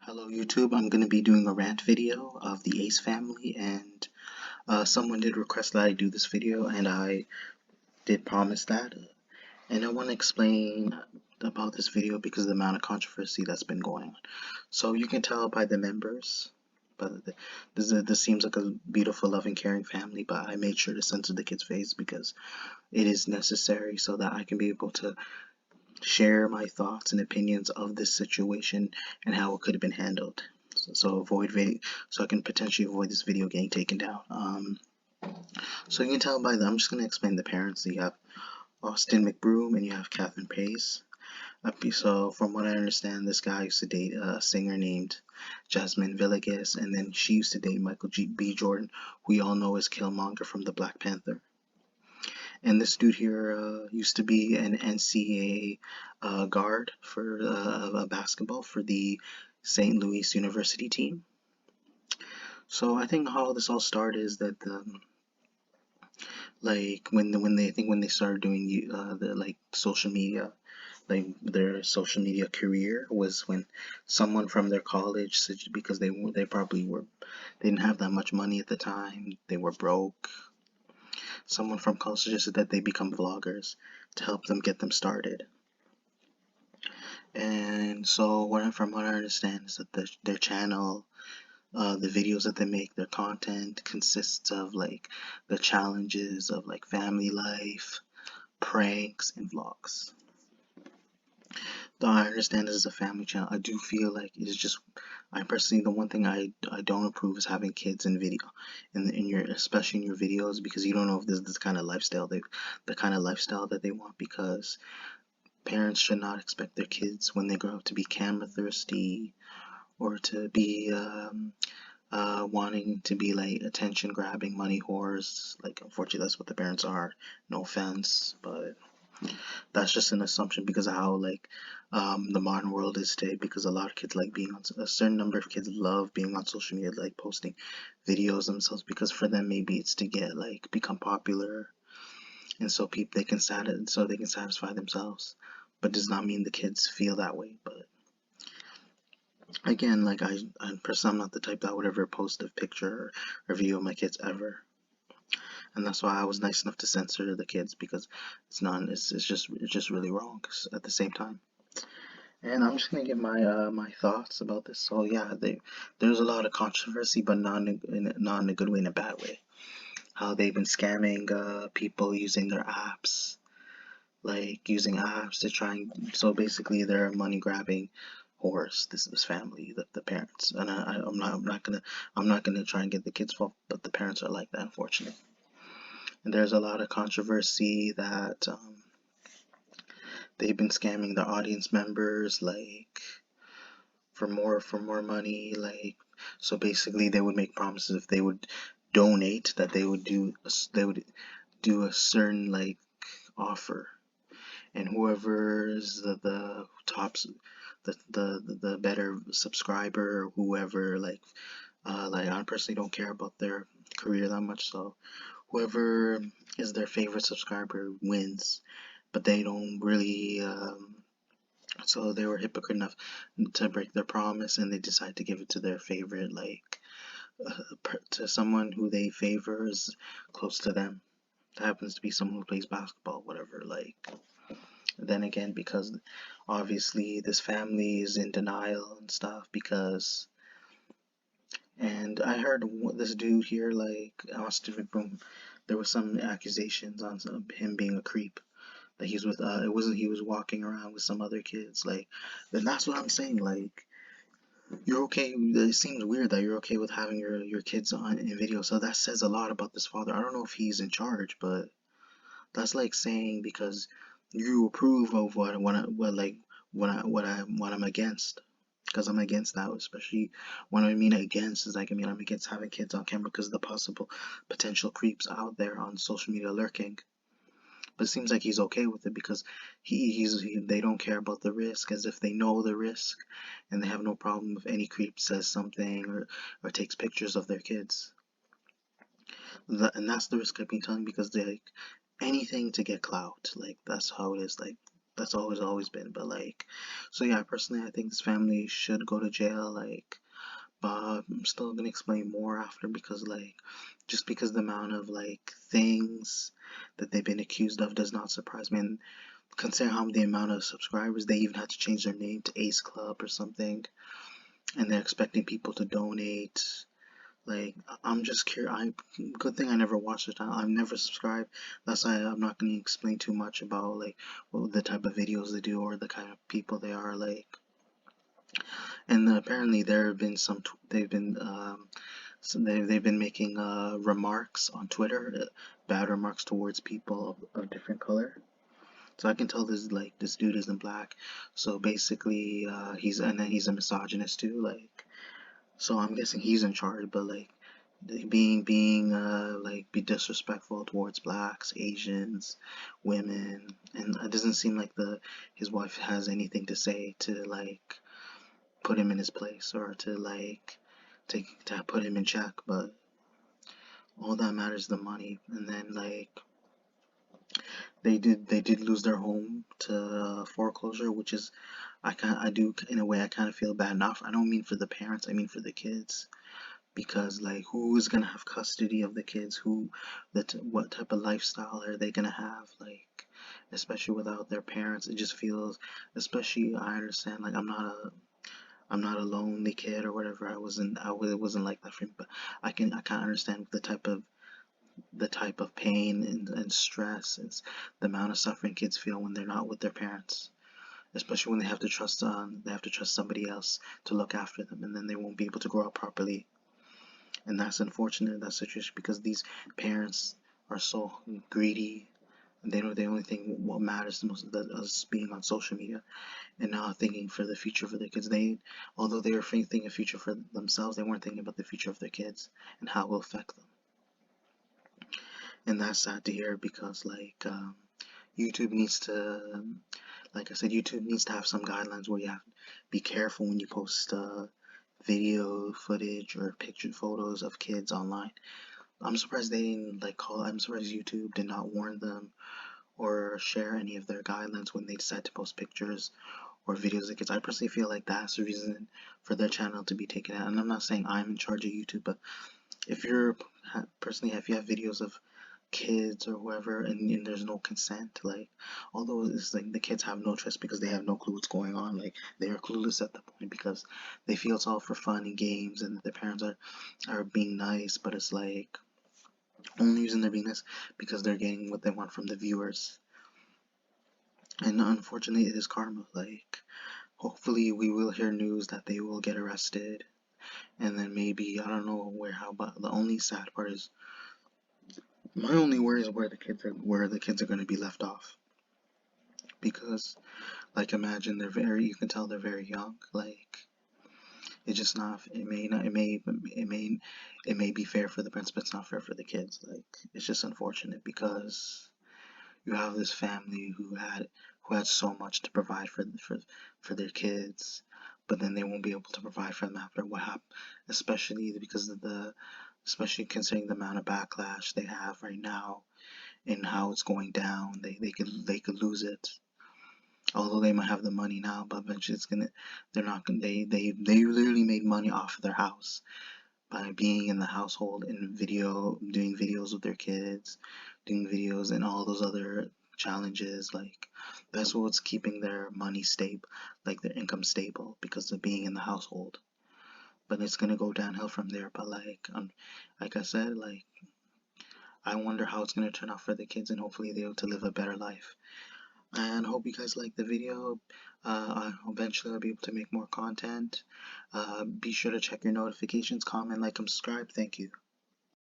Hello YouTube, I'm going to be doing a rant video of the Ace family, and someone did request that I do this video, and I did promise that. And I want to explain about this video because of the amount of controversy that's been going on. So you can tell by the members, but this seems like a beautiful, loving, caring family, but I made sure to censor the kid's face because it is necessary so that I can be able to share my thoughts and opinions of this situation and how it could have been handled. So I can potentially avoid this video getting taken down. So you can tell by that. I'm just gonna explain the parents. You have Austin McBroom and you have Catherine Pace. So from what I understand, this guy used to date a singer named Jasmine Villegas, and then she used to date Michael B. Jordan, who we all know as Killmonger from the Black Panther. And this dude here used to be an NCAA guard for basketball for the St. Louis University team. So I think how this all started is that like when they started doing the like social media, like their social media career was when someone from their college, because they probably they didn't have that much money at the time, they were broke. Someone from college suggested that they become vloggers to help them get them started. And so from what I understand is that their channel, the videos that they make, their content consists of like the challenges of like family life, pranks, and vlogs. Though I understand this is a family channel, I do feel like it's just, I personally, the one thing I don't approve is having kids in video, in your, especially in your videos, because you don't know if this is the kind of lifestyle that they want, because parents should not expect their kids when they grow up to be camera thirsty or to be wanting to be like attention grabbing money whores. Like, unfortunately, that's what the parents are. No offense, but that's just an assumption because of how like the modern world is today. Because a lot of kids like being on, a certain number of kids love being on social media, like posting videos themselves, because for them maybe it's to get like become popular, and so people they can satisfy themselves. But does not mean the kids feel that way. But again, like I'm personally, I'm not the type that would ever post a picture or video of my kids ever, and that's why I was nice enough to censor the kids, because it's just really wrong at the same time. And I'm just gonna give my thoughts about this. So yeah, there's a lot of controversy, but not in a good way, in a bad way. How they've been scamming people using their apps, like using apps to try and, so basically they're money grabbing whores. This family, the parents, and I'm not gonna try and get the kids fault, but the parents are like that, unfortunately. And there's a lot of controversy that they've been scamming their audience members, like for more money. Like, so basically they would make promises if they would donate, that they would do a certain like offer, and whoever's the tops, the better subscriber, or whoever, like I personally don't care about their career that much, so whoever is their favorite subscriber wins. But they don't really so they were hypocrite enough to break their promise, and they decide to give it to their favorite, like to someone who they favor is close to them. That happens to be someone who plays basketball, whatever. Like, then again, because obviously this family is in denial and stuff, because, and I heard this dude here, like Austin McBroom, there was some accusations on him being a creep, that he's with it wasn't, he was walking around with some other kids, like, then that's what I'm saying. Like, you're okay, it seems weird that you're okay with having your kids on in video, so that says a lot about this father. I don't know if he's in charge, but that's like saying because you approve of what like what I'm against, because I'm against that. Especially when I mean against is like, I mean, I'm against having kids on camera because of the possible potential creeps out there on social media lurking. But it seems like he's okay with it because they don't care about the risk, as if they know the risk, and they have no problem if any creep says something or takes pictures of their kids. And that's the risk I've been telling, because they like anything to get clout. Like, that's how it is. Like, That's always been. But like, so yeah, personally, I think this family should go to jail. Like, but I'm still gonna explain more after because like, just because the amount of like things that they've been accused of does not surprise me. And consider how the amount of subscribers, they even had to change their name to Ace Club or something, and they're expecting people to donate. Like, I'm just curious. Good thing I never watched it. I've never subscribed. That's why I'm not going to explain too much about like the type of videos they do or the kind of people they are. Like, and apparently there have been they've been they've been making remarks on Twitter, bad remarks towards people of different color. So I can tell this dude isn't black. So basically, he's a misogynist too. Like, so I'm guessing he's in charge, but like being like be disrespectful towards blacks, Asians, women, and it doesn't seem like the his wife has anything to say to like put him in his place or to like to put him in check. But all that matters is the money. And then like they did lose their home to foreclosure, which is I do in a way I kind of feel bad. Not I don't mean for the parents, I mean for the kids, because like who is gonna have custody of the kids? What type of lifestyle are they gonna have? Like, especially without their parents, it just feels. Especially I understand. Like I'm not a lonely kid or whatever. It wasn't like that for me. But I can understand the type of pain and stress. It's the amount of suffering kids feel when they're not with their parents, especially when they have to trust somebody else to look after them, and then they won't be able to grow up properly. And that's unfortunate in that situation because these parents are so greedy. And they only think what matters the most is us being on social media and not thinking for the future for their kids. Although they were thinking a future for themselves, they weren't thinking about the future of their kids and how it will affect them. And that's sad to hear because YouTube needs to, like I said, YouTube needs to have some guidelines where you have to be careful when you post video footage or picture photos of kids online. I'm surprised they didn't I'm surprised YouTube did not warn them or share any of their guidelines when they decide to post pictures or videos of kids. I personally feel like that's the reason for their channel to be taken out. And I'm not saying I'm in charge of YouTube, but if you're personally, if you have videos of kids or whoever and there's no consent, like, although it's like the kids have no choice because they have no clue what's going on, like they are clueless at the point because they feel it's all for fun and games and their parents are being nice, but it's like only reason they're being nice because they're getting what they want from the viewers. And unfortunately it is karma. Like, hopefully we will hear news that they will get arrested, and then maybe I don't know how, but the only sad part is my only worry is where the kids are going to be left off, because like imagine you can tell they're very young. Like, it's just not, it may not, it may be fair for the parents, but it's not fair for the kids. Like, it's just unfortunate because you have this family who had so much to provide for their kids, but then they won't be able to provide for them after what happened, especially because of especially considering the amount of backlash they have right now and how it's going down. They could lose it. Although they might have the money now, but eventually they're not gonna, they literally made money off of their house by being in the household and doing videos with their kids, doing videos and all those other challenges. Like, that's what's keeping their money stable, like their income stable, because of being in the household. But it's gonna go downhill from there. But like I said, like, I wonder how it's gonna turn out for the kids, and hopefully they're able to live a better life. And hope you guys like the video. Eventually I'll be able to make more content. Be sure to check your notifications, comment, like, and subscribe. Thank you.